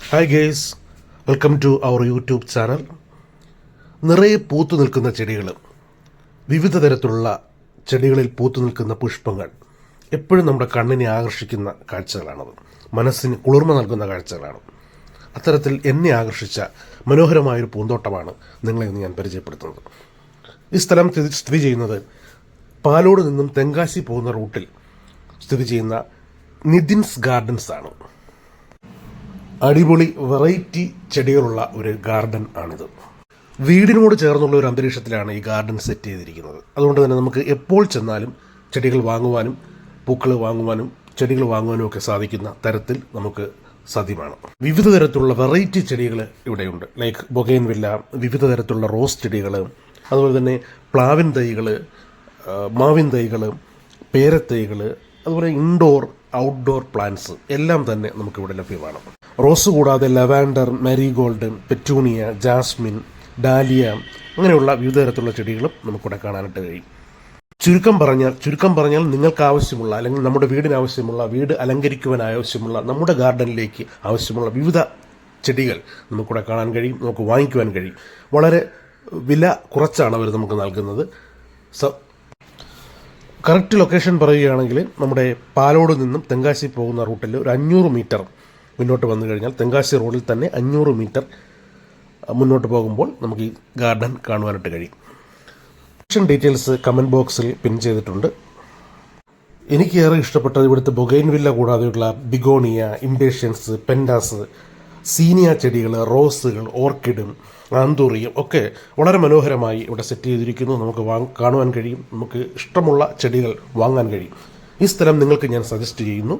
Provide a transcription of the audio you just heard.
Hi guys, welcome to our YouTube channel. നിറയെ പൂത്തു നിൽക്കുന്ന ചെടികൾ, വിവിധ തരത്തിലുള്ള ചെടികളിൽ പൂത്തു നിൽക്കുന്ന പുഷ്പങ്ങൾ എപ്പോഴും നമ്മുടെ കണ്ണിനെ ആകർഷിക്കുന്ന കാഴ്ചകളാണത്. മനസ്സിന് കുളിർമ നൽകുന്ന കാഴ്ചകളാണ്. അത്തരത്തിൽ എന്നെ ആകർഷിച്ച മനോഹരമായൊരു പൂന്തോട്ടമാണ് നിങ്ങളെ ഇന്ന് ഞാൻ പരിചയപ്പെടുത്തുന്നത്. ഈ സ്ഥലം സ്ഥിതി ചെയ്യുന്നത് പാലോട് നിന്നും തെങ്കാശി പോകുന്ന റൂട്ടിൽ സ്ഥിതി ചെയ്യുന്ന നിതിൻസ് ഗാർഡൻസ് ആണ്. അടിപൊളി വെറൈറ്റി ചെടികളുള്ള ഒരു ഗാർഡൻ ആണിത്. വീടിനോട് ചേർന്നുള്ള ഒരു അന്തരീക്ഷത്തിലാണ് ഈ ഗാർഡൻ സെറ്റ് ചെയ്തിരിക്കുന്നത്. അതുകൊണ്ട് തന്നെ നമുക്ക് എപ്പോൾ ചെന്നാലും ചെടികൾ വാങ്ങുവാനും പൂക്കൾ വാങ്ങുവാനും ചെടികൾ വാങ്ങുവാനും ഒക്കെ സാധിക്കുന്ന തരത്തിൽ നമുക്ക് സാധ്യമാണ്. വിവിധ തരത്തിലുള്ള വെറൈറ്റി ചെടികൾ ഇവിടെയുണ്ട്. ലൈക്ക് ബൊഗെയിൻവില്ല, വിവിധ തരത്തിലുള്ള റോസ് ചെടികൾ, അതുപോലെ തന്നെ പ്ലാവിൻ തൈകൾ, മാവിൻ തൈകൾ, പേരത്തൈകൾ, അതുപോലെ ഇൻഡോർ ഔട്ട്ഡോർ പ്ലാന്റ്സ് എല്ലാം തന്നെ നമുക്കിവിടെ ലഭ്യമാണ്. റോസ് കൂടാതെ ലവാൻഡർ, മാരിഗോൾഡ്, പെറ്റൂണിയ, ജാസ്മിൻ, ഡാലിയ അങ്ങനെയുള്ള വിവിധ തരത്തിലുള്ള ചെടികളും നമുക്കിവിടെ കാണാനായിട്ട് കഴിയും. ചുരുക്കം പറഞ്ഞാൽ നിങ്ങൾക്ക് ആവശ്യമുള്ള, അല്ലെങ്കിൽ നമ്മുടെ വീടിന് ആവശ്യമുള്ള, വീട് അലങ്കരിക്കുവാൻ ആവശ്യമുള്ള, നമ്മുടെ ഗാർഡനിലേക്ക് ആവശ്യമുള്ള വിവിധ ചെടികൾ നമുക്കിവിടെ കാണാൻ കഴിയും, നമുക്ക് വാങ്ങിക്കുവാൻ കഴിയും. വളരെ വില കുറച്ചാണ് അവർ നമുക്ക് നൽകുന്നത്. കറക്റ്റ് ലൊക്കേഷൻ പറയുകയാണെങ്കിൽ നമ്മുടെ പാലോട് നിന്നും തെങ്കാശി പോകുന്ന റൂട്ടിൽ ഒരു 500 മീറ്റർ മുന്നോട്ട് വന്നു കഴിഞ്ഞാൽ തെങ്കാശി റോഡിൽ തന്നെ 500 മീറ്റർ മുന്നോട്ട് പോകുമ്പോൾ നമുക്ക് ഈ ഗാർഡൻ കാണുവാനായിട്ട് കഴിയും. ലൊക്കേഷൻ ഡീറ്റെയിൽസ് കമൻറ്റ് ബോക്സിൽ പിൻ ചെയ്തിട്ടുണ്ട്. എനിക്ക് ഏറെ ഇഷ്ടപ്പെട്ടത് ഇവിടുത്തെ ബൊഗെയിൻവില്ല കൂടാതെയുള്ള ബിഗോണിയ, ഇംപേഷ്യൻസ്, പെൻഡാസ്, സീനിയ ചെടികൾ, റോസുകൾ, ഓർക്കിഡും ആന്തൂറിയും ഒക്കെ വളരെ മനോഹരമായി ഇവിടെ സെറ്റ് ചെയ്തിരിക്കുന്നു. നമുക്ക് കാണുവാൻ കഴിയും. നമുക്ക് ഇഷ്ടമുള്ള ചെടികൾ വാങ്ങാൻ കഴിയും. ഈ സ്ഥലം നിങ്ങൾക്ക് ഞാൻ സജസ്റ്റ് ചെയ്യുന്നു.